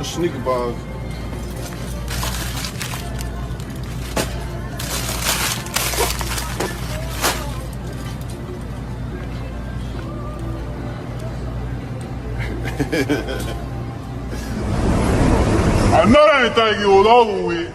The sneaker bars. I know that ain't think it was over with.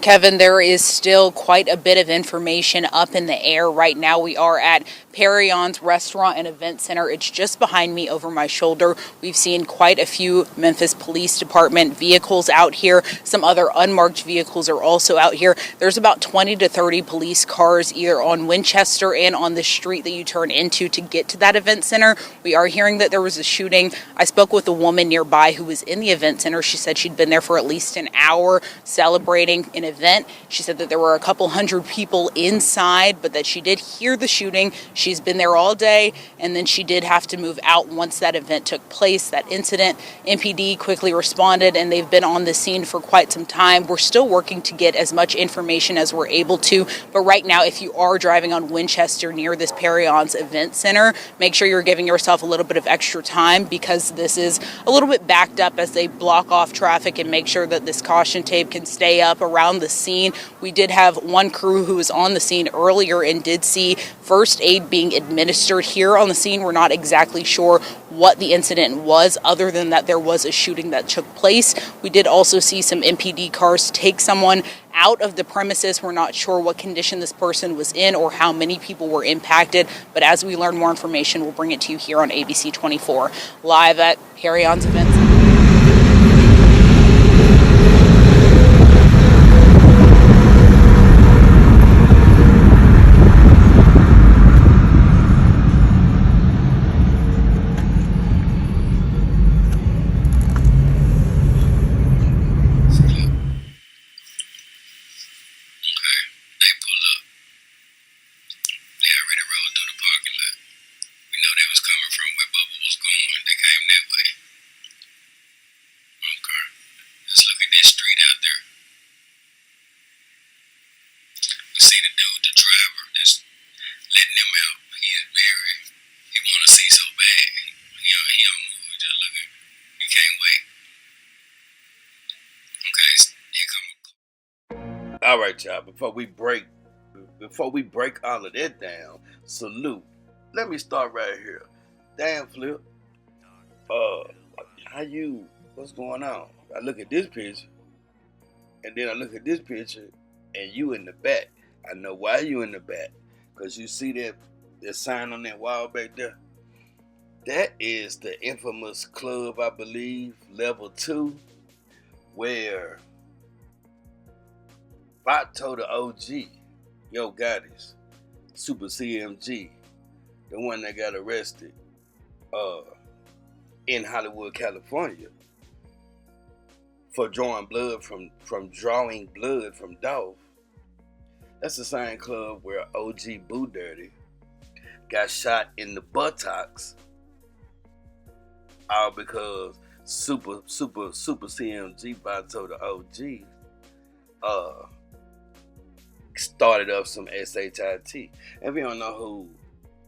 Kevin, there is still quite a bit of information up in the air right now. We are at Perion's Restaurant and Event Center. It's just behind me over my shoulder. We've seen quite a few Memphis Police Department vehicles out here. Some other unmarked vehicles are also out here. There's about 20 to 30 police cars either on Winchester and on the street that you turn into to get to that event center. We are hearing that there was a shooting. I spoke with a woman nearby who was in the event center. She said she'd been there for at least an hour celebrating an event. She said that there were a couple hundred people inside, but that she did hear the shooting. She's been there all day, and then she did have to move out once that event took place, that incident. MPD quickly responded, and they've been on the scene for quite some time. We're still working to get as much information as we're able to, but right now, if you are driving on Winchester near this Perion's Event Center, make sure you're giving yourself a little bit of extra time because this is a little bit backed up as they block off traffic and make sure that this caution tape can stay up around the scene. We did have one crew who was on the scene earlier and did see first aid being administered here on the scene. We're not exactly sure what the incident was other than that there was a shooting that took place. We did also see some MPD cars take someone out of the premises. We're not sure what condition this person was in or how many people were impacted, but as we learn more information, we'll bring it to you here on ABC 24, live at Perion's Event Center. All right, y'all. Before we break all of that down, salute. Let me start right here. Damn, Flip. What's going on? I look at this picture, and then I look at this picture, and you in the back. I know why you in the back, cause you see that sign on that wall back there. That is the infamous club, I believe, level 2, where Vato the OG, Yo Goddess, Super CMG, the one that got arrested in Hollywood, California, for drawing blood from Dolph. That's the same club where OG Boo Dirty got shot in the buttocks, all because Super CMG Vato the OG started up some SHIT. If you don't know who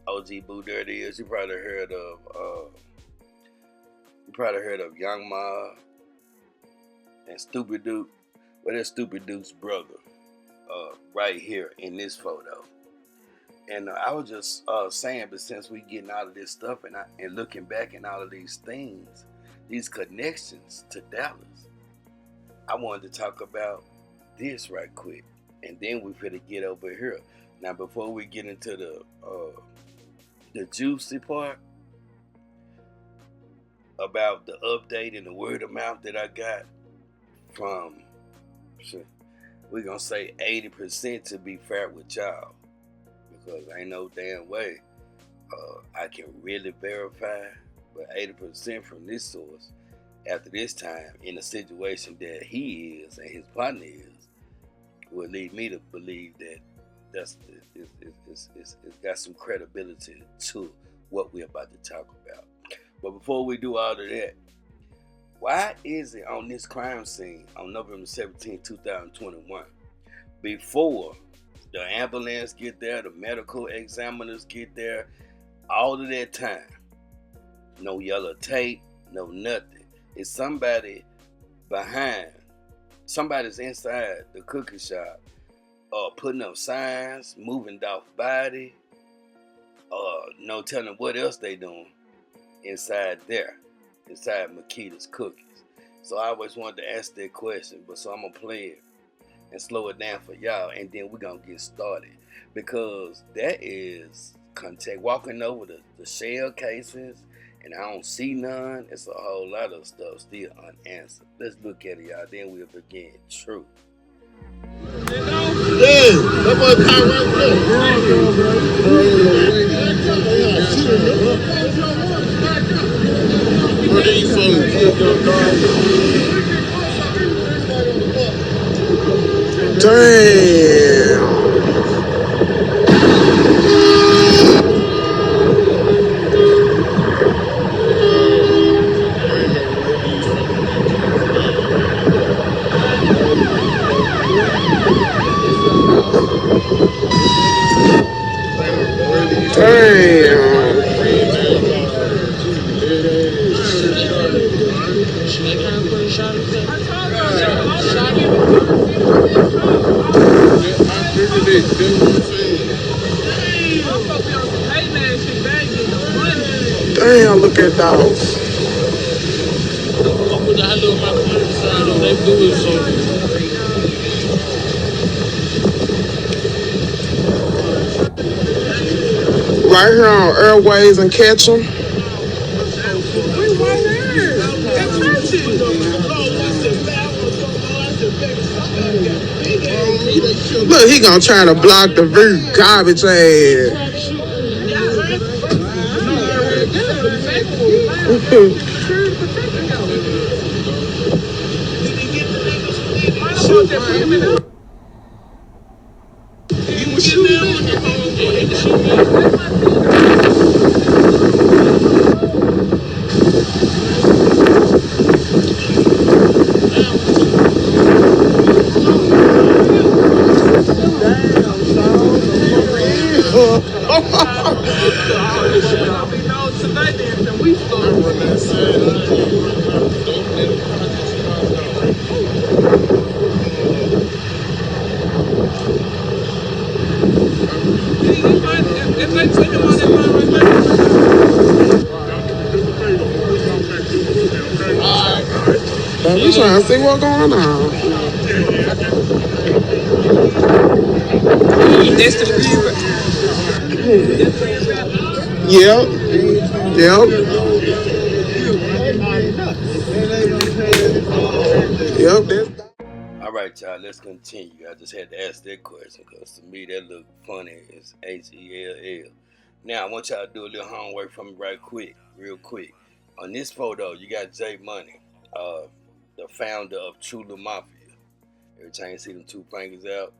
OG Boo Dirty is, you probably heard of Young Ma and Stupid Duke. Well, that's Stupid Duke's brother, right here in this photo. And I was just saying, but since we getting out of this stuff and looking back at all of these things, these connections to Dallas, I wanted to talk about this right quick. And then we finna get over here. Now, before we get into the juicy part about the update and the word of mouth that I got from, we're gonna say 80% to be fair with y'all, because ain't no damn way I can really verify, but 80% from this source after this time in a situation that he is and his partner is, would lead me to believe that it's got some credibility to what we're about to talk about. But before we do all of that, why is it on this crime scene on November 17, 2021, before the ambulance get there, the medical examiners get there, all of that time, no yellow tape, no nothing. It's somebody behind, somebody's inside the cookie shop, putting up signs, moving Dolph's body, no telling what else they doing inside there, inside Makita's cookies. So I always wanted to ask that question, but so I'm gonna play it and slow it down for y'all, and then we're gonna get started, because that is contact, walking over the shell cases, and I don't see none. It's a whole lot of stuff still unanswered. Let's look at it, y'all, then we'll begin. True. Yeah, that boy power right there. What are you Damn. Damn, look at Dolph. Right here on Airways and Ketchum. Look, he gonna try to block the view. Garbage ass. I'm trying to see what's going on. Yep. All right, y'all, let's continue. I just had to ask that question because to me that looked funny. It's H-E-L-L. Now, I want y'all to do a little homework for me real quick. On this photo, you got J Money, the founder of TRUUUUUUU Mafia. Every time you see them two fingers out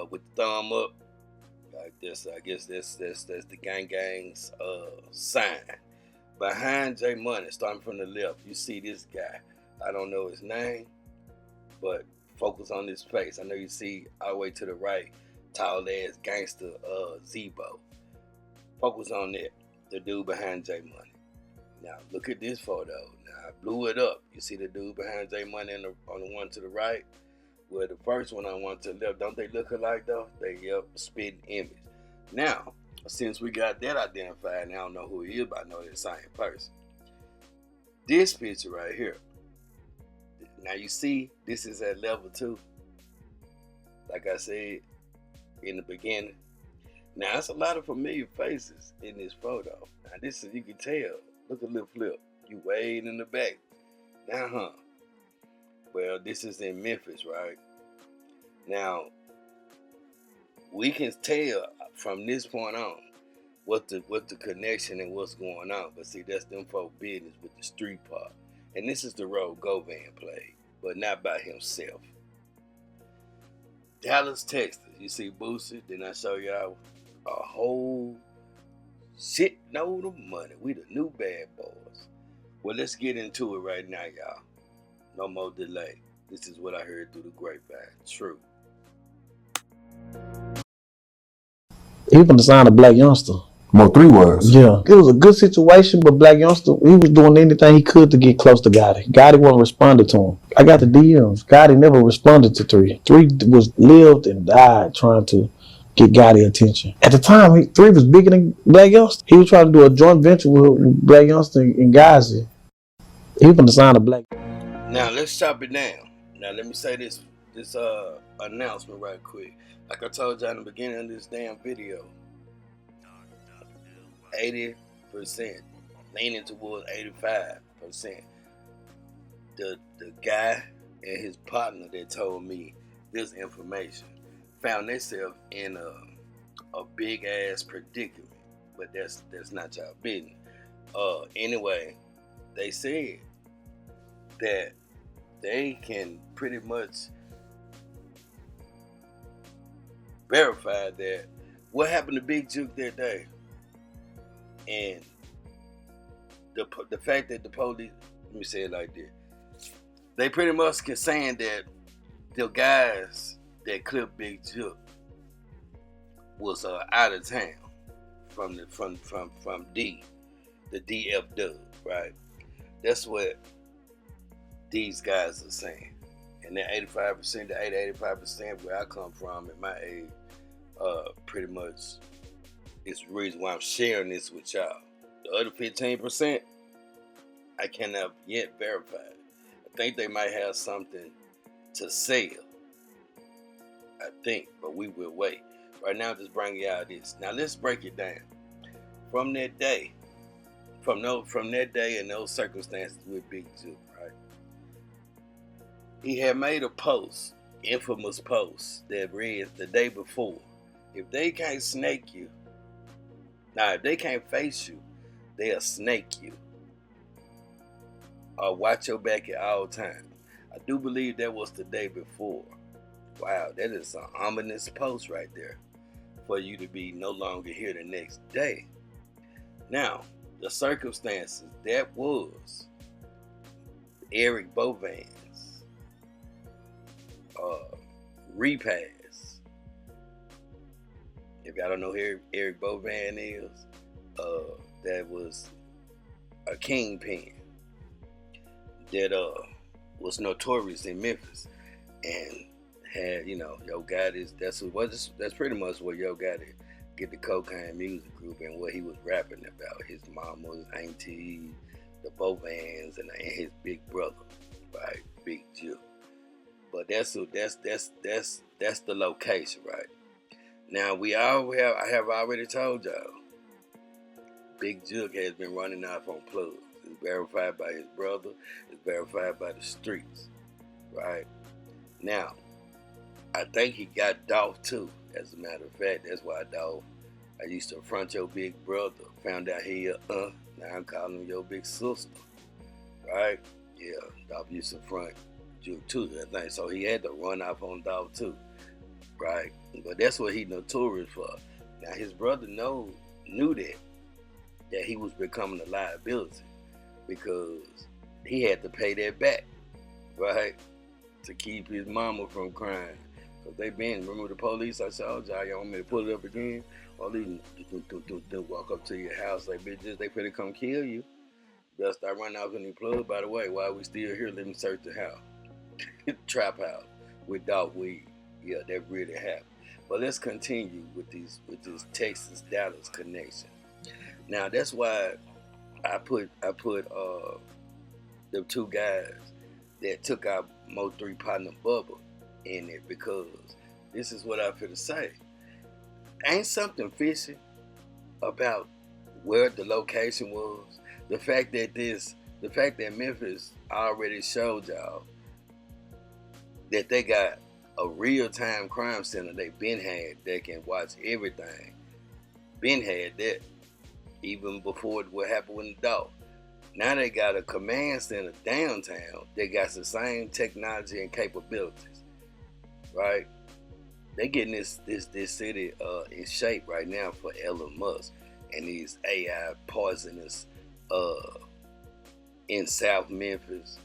with the thumb up, like this, I guess that's the gang's sign. Behind J Money, starting from the left, you see this guy. I don't know his name, but focus on his face. I know you see all the way to the right, tall ass gangster Zebo. Focus on that, the dude behind J Money. Now look at this photo. Now I blew it up. You see the dude behind J Money on the one to the right? Well, the first one on one to the left, don't they look alike though? They spitting image. Now, since we got that identified, and I don't know who he is, but I know they're the same person. This picture right here. Now you see, this is at level 2. Like I said in the beginning. Now it's a lot of familiar faces in this photo. Now this is, you can tell. Look at Lil Flip. You way in the back. Now, well, this is in Memphis, right? Now, we can tell from this point on what the connection and what's going on. But see, that's them folk business with the street part. And this is the role Govan played, but not by himself. Dallas, Texas. You see Boosie. Then I show y'all a whole Sitting on the money. We the new bad boys. Well, let's get into it right now, y'all. No more delay. This is what I heard through the grapevine. True. He was the sign of Black Youngster. Mo3 was. Yeah. It was a good situation, but Black Youngster, he was doing anything he could to get close to Gotti. Gotti wasn't responding to him. I got the DMs. Gotti never responded to 3. 3 was lived and died trying to get Gotti attention. At the time, 3 was bigger than Black Youngster. He was trying to do a joint venture with Black Youngster and Gazi. He was the sign of Black. Now let's chop it down. Now let me say this announcement right quick. Like I told y'all in the beginning of this damn video, 80%, leaning towards 85%. The guy and his partner that told me this information found themselves in a big ass predicament, but that's not y'all business. Anyway, they said that they can pretty much verify that what happened to Big Jook that day, and the fact that the police, let me say it like this, they pretty much can saying that the guys that clipped Big Jook was out of town from the DF Dub, right? That's what these guys are saying. And that 85% to 85% where I come from at my age, pretty much is the reason why I'm sharing this with y'all. The other 15%, I cannot yet verify. I think they might have something to sell. I think, but we will wait. Right now, just bring y'all this. Now let's break it down. From that day, from that day and those circumstances with Big Jook, right? He had made a post, infamous post, that read the day before, if they can't snake you, if they can't face you, they'll snake you. Or watch your back at all times. I do believe that was the day before. Wow, that is an ominous post right there for you to be no longer here the next day. Now, the circumstances, that was Eric Bovan's repass. If y'all don't know who Eric Bovan is, that was a kingpin that was notorious in Memphis and had, Yo Gotti, that's pretty much where Yo Gotti get the cocaine music group and what he was rapping about. His mama, his auntie, the Bovans, and his big brother, right? Big Jook. But that's the location, right? Now I have already told y'all, Big Jook has been running off on plugs. It's verified by his brother. It's verified by the streets, right? Now, I think he got Dolph too. As a matter of fact, that's why Dolph, I used to front your big brother. Found out he now I'm calling him your big sister, right? Yeah, Dolph used to front Jook too, I think. So he had to run off on Dolph too, right? But that's what he notorious for. Now his brother knew that he was becoming a liability because he had to pay that back, right? To keep his mama from crying. Because they remember the police, I said, oh, y'all want me to pull it up again? All these walk up to your house like, bitches, they finna come kill you. Better start running out in the plug. By the way, while we still here, let me search the house. Trap house with dog weed. Yeah, that really happened. But let's continue with this Texas-Dallas connection. Now, that's why I put the two guys that took out Mo3 partner Bubba in it, because this is what I feel to say. Ain't something fishy about where the location was? The fact that Memphis already showed y'all that they got a real-time crime center they been had that can watch everything. Been had that even before what happened with the dog. Now they got a command center downtown that got the same technology and capabilities, right? They getting this city in shape right now for Elon Musk. and these AI poisonous in South Memphis,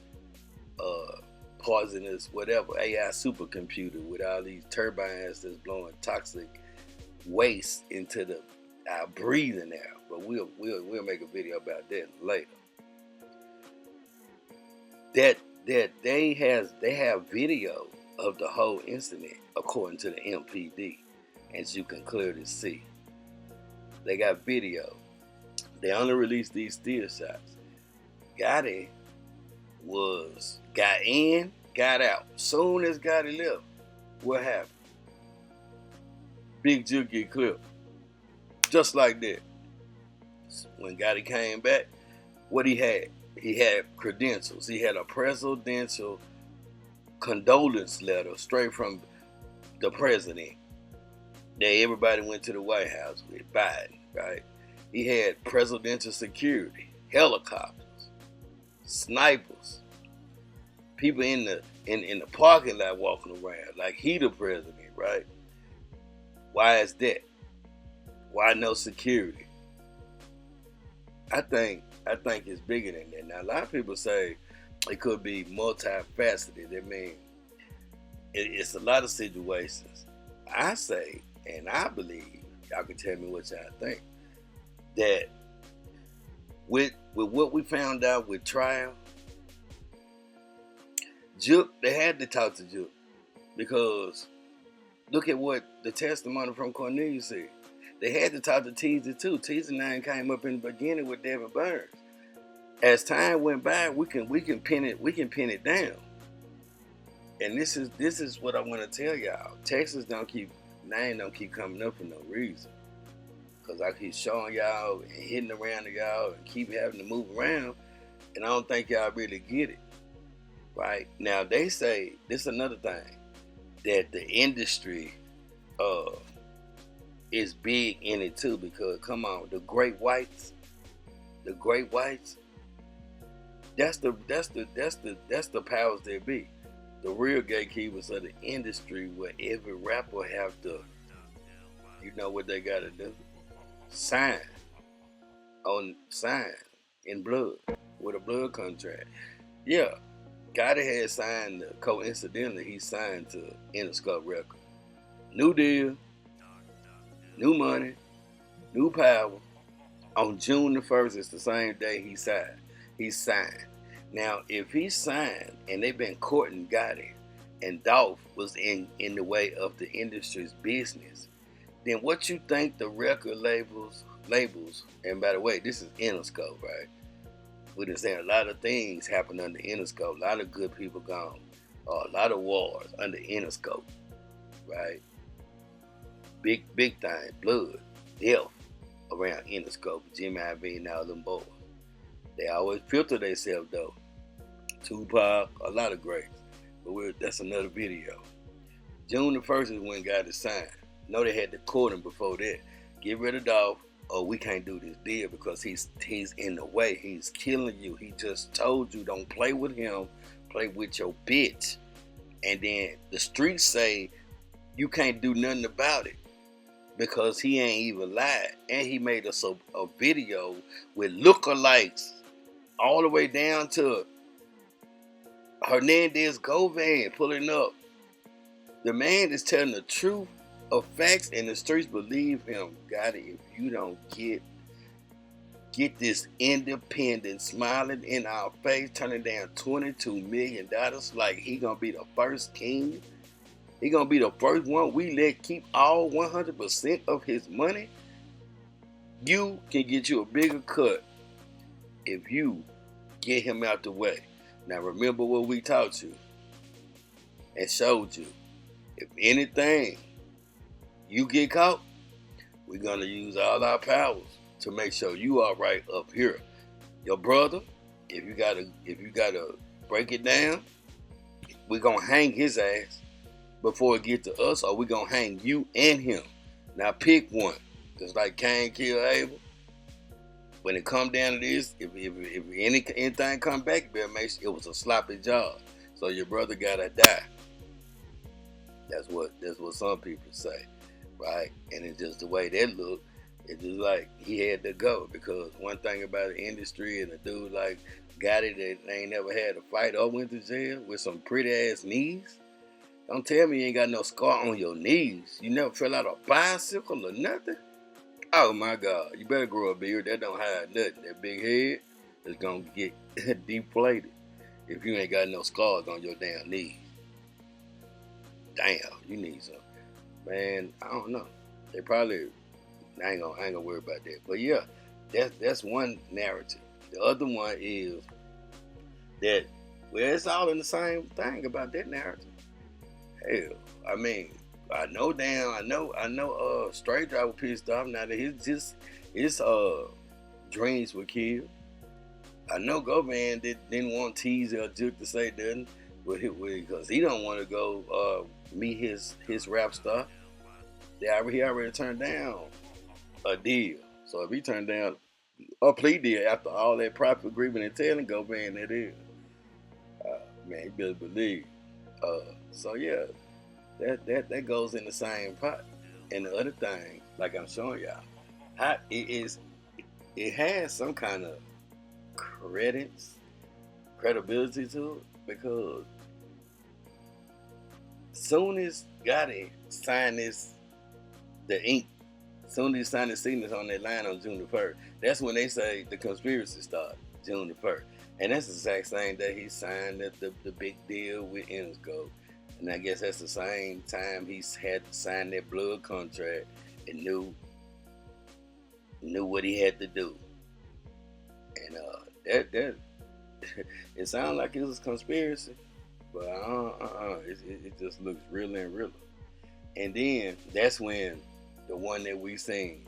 poisonous whatever AI supercomputer with all these turbines that's blowing toxic waste into our breathing air. But we'll make a video about that later. That they have video of the whole incident according to the MPD, as you can clearly see. They got video. They only released these still shots. Gotti got in, got out. Soon as Gotti left, what happened? Big Jook get clipped. Just like that. When Gotti came back, what he had? He had credentials. He had a presidential condolence letter straight from the president that everybody went to the White House with, Biden, right? He had presidential security, helicopters, snipers, people in the parking lot walking around like he the president, right? Why is that? Why no security? I think it's bigger than that. Now, a lot of people say it could be multifaceted. I mean, it's a lot of situations. I say, and I believe, y'all can tell me what y'all think, that with what we found out with trial, Jook, they had to talk to Jook, because look at what the testimony from Cornelius said. They had to talk to Teaser too. Teaser 9 came up in the beginning with Devin Burns. As time went by, we can pin it down. And this is what I want to tell y'all. Texas don't keep coming up for no reason. Cause I keep showing y'all and hitting around to y'all and keep having to move around, and I don't think y'all really get it. Right? Now they say this is another thing, that the industry is big in it too, because come on, the great whites, that's the powers that be. The real gatekeepers of the industry, where every rapper have to, you know what they gotta do? Sign in blood with a blood contract. Yeah, Gotti had signed, coincidentally, he signed to Interscope Records. New deal, new money, new power. On June the 1st, it's the same day he signed. Now, if he signed and they've been courting Gotti, and Dolph was in the way of the industry's business, then what you think the record labels, and by the way, this is Interscope, right? We done saying a lot of things happen under Interscope, a lot of good people gone, a lot of wars under Interscope, right? Big thing, blood, death around Interscope, Jimmy Iovine and all them boys. They always filter themselves though. Tupac, a lot of greats. But that's another video. June the 1st is when Gotti signed. No, they had to court him before that. Get rid of Dolph, or we can't do this deal because he's in the way. He's killing you. He just told you don't play with him, play with your bitch. And then the streets say you can't do nothing about it, because he ain't even lied. And he made us a video with lookalikes all the way down to Hernandez Govan pulling up. The man is telling the truth of facts, and the streets believe him. Gotti, if you don't get this independent smiling in our face, turning down $22 million like he gonna be the first king, he gonna be the first one we let keep all 100% of his money, you can get you a bigger cut if you get him out the way. Now remember what we taught you and showed you. If anything, you get caught, we're gonna use all our powers to make sure you are right up here. Your brother, if you gotta break it down, we're gonna hang his ass before it get to us, or we're gonna hang you and him. Now pick one. Just like Cain killed Abel. When it come down to this, if anything come back, better make sure it was a sloppy job. So your brother gotta die. That's what some people say, right? And it's just the way they look. It's just like he had to go because one thing about the industry and a dude like Gotti that ain't never had a fight or went to jail with some pretty ass knees. Don't tell me you ain't got no scar on your knees. You never fell out a bicycle or nothing. Oh my God, you better grow a beard. That don't hide nothing. That big head is gonna get deflated if you ain't got no scars on your damn knees. Damn, you need some. Man, I don't know. They probably I ain't gonna worry about that. But yeah, that's one narrative. The other one is that it's all in the same thing about that narrative. Hell, I mean, I know Straight Driver pissed off now that his dreams were killed. I know GoMan didn't want Teaser or Jook to say nothing because he don't want to go meet his rap star. He already turned down a deal. So if he turned down a plea deal after all that profit agreement and telling GoMan that is, man, you better believe. So yeah, that goes in the same pot. And the other thing, like I'm showing y'all, it has some kind of credibility to it because soon as Gotti signed the ink, soon as he signed the signatures on that line on June the 1st, that's when they say the conspiracy started, June the 1st. And that's the exact same day he signed the big deal with Ensco. And I guess that's the same time he's had to sign that blood contract and knew what he had to do. And that it sounds like it was a conspiracy, but it just looks realer and realer. And then that's when the one that we seen,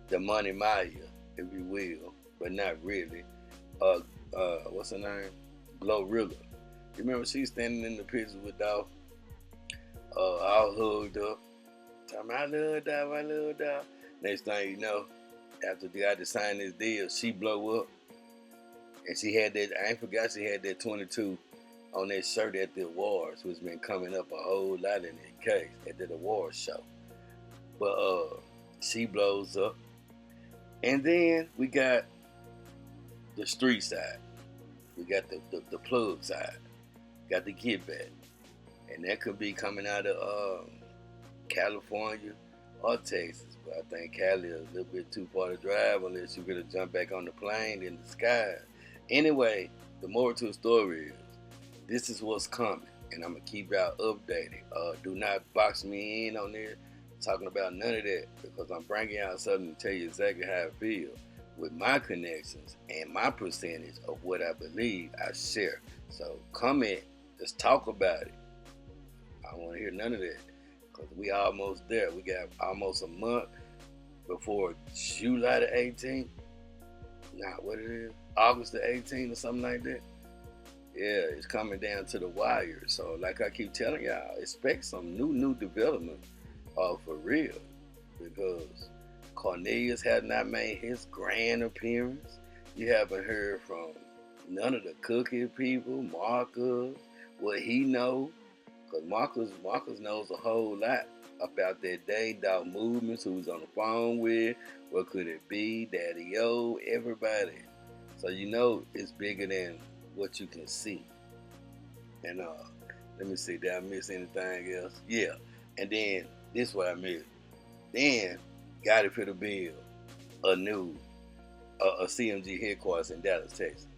the Money Maya, if you will, but not really. What's her name? Glorilla. You remember she standing in the picture with Dolph, all hugged up, talking about I love Dolph. Next thing you know, after the guy to sign this deal, she blow up, and she had that. I ain't forgot she had that 22 on that shirt at the awards, which been coming up a whole lot in that case at the awards show. But she blows up, and then we got the street side. We got the plug side. Got the get back. And that could be coming out of California or Texas. But I think Cali is a little bit too far to drive unless you're going to jump back on the plane in the sky. Anyway, the moral to the story is this is what's coming. And I'm going to keep y'all updated. Do not box me in on there talking about none of that because I'm bringing out something to tell you exactly how I feel with my connections and my percentage of what I believe I share. So comment, let's talk about it. I don't want to hear none of that because we almost there. We got almost a month before July the 18th. Nah, what it is? August the 18th or something like that. Yeah, it's coming down to the wire. So like I keep telling y'all, expect some new development for real because Cornelius has not made his grand appearance. You haven't heard from none of the cookie people, Marcus, what he knows. Because Marcus knows a whole lot about that day dog movements, who's on the phone with, what could it be, Daddy O, everybody. So you know it's bigger than what you can see. And let me see, did I miss anything else? Yeah. And then this is what I missed. Then Gotti put a bill a CMG headquarters in Dallas, Texas.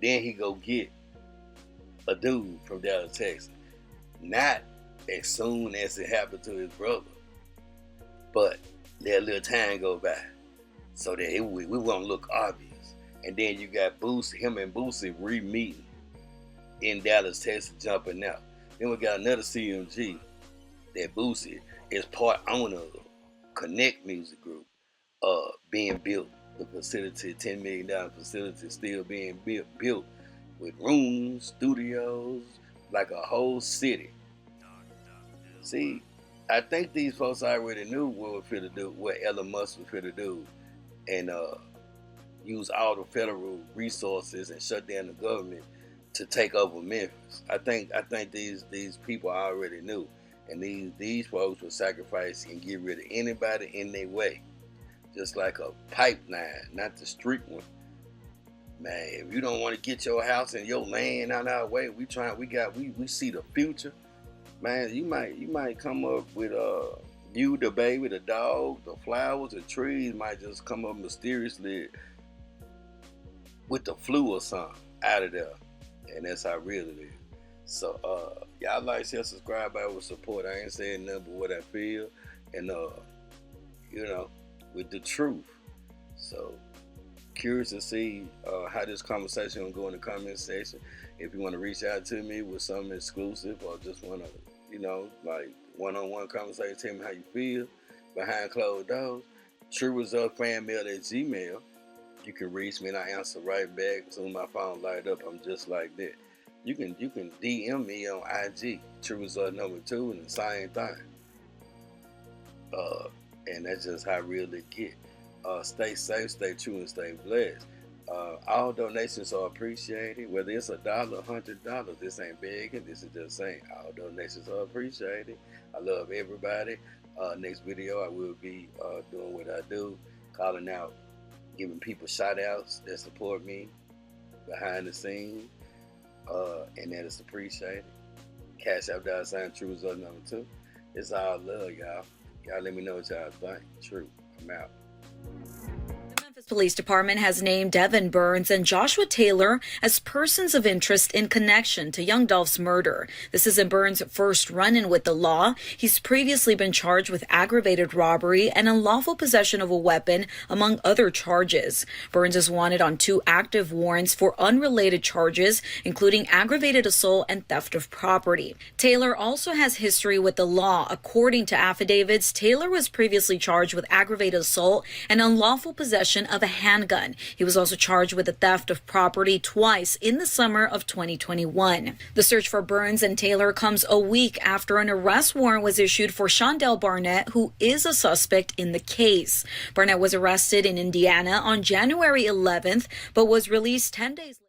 Then he go get a dude from Dallas, Texas. Not as soon as it happened to his brother, but let a little time go by so that we won't look obvious. And then you got him and Boosie re-meeting in Dallas, Texas, jumping out. Then we got another CMG that Boosie is part owner of, Connect Music Group, being built. The facility, $10 million facility, still being built with rooms, studios, like a whole city. See, I think these folks already knew what we're finna do, what Elon Musk was finna do, and use all the federal resources and shut down the government to take over Memphis. I think these people already knew. And these folks will sacrifice and get rid of anybody in their way. Just like a pipeline, not the street one. Man, if you don't want to get your house and your land out of our way, we see the future. Man, you might come up with you, the baby, the dog, the flowers, the trees might just come up mysteriously with the flu or something out of there. And that's how real it is. So y'all like, share, subscribe, I will support. I ain't saying nothing but what I feel, and you know, with the truth. So curious to see how this conversation will go in the comment section. If you want to reach out to me with something exclusive, or just want to, you know, like one-on-one conversation, tell me how you feel behind closed doors, TRURESULTSFanmail@gmail. You can reach me and I answer right back. As soon as my phone light up, I'm just like that. You can DM me on IG, TRURESULT2, and the same thing. And that's just how real it get. Stay safe, stay true, and stay blessed. All donations are appreciated, whether it's $1, $100. This ain't begging, this is just saying all donations are appreciated. I love everybody. Next video, I will be doing what I do, calling out, giving people shout outs that support me behind the scenes, and that is appreciated. Cash App $TRURESULT2. It's all love, y'all. Y'all let me know what y'all think. True. I'm out. The Memphis Police Department has named Devin Burns and Joshua Taylor as persons of interest in connection to young Dolph's murder. This isn't Burns' first run-in with the law. He's previously been charged with aggravated robbery and unlawful possession of a weapon, among other charges. Burns is wanted on 2 active warrants for unrelated charges, including aggravated assault and theft of property. Taylor also has history with the law. According to affidavits, Taylor was previously charged with aggravated assault and unlawful possession of a handgun. He was also charged with the theft of property twice in the summer of 2021. The search for Burns and Taylor comes a week after an arrest warrant was issued for Shondell Barnett, who is a suspect in the case. Barnett was arrested in Indiana on January 11th, but was released 10 days later.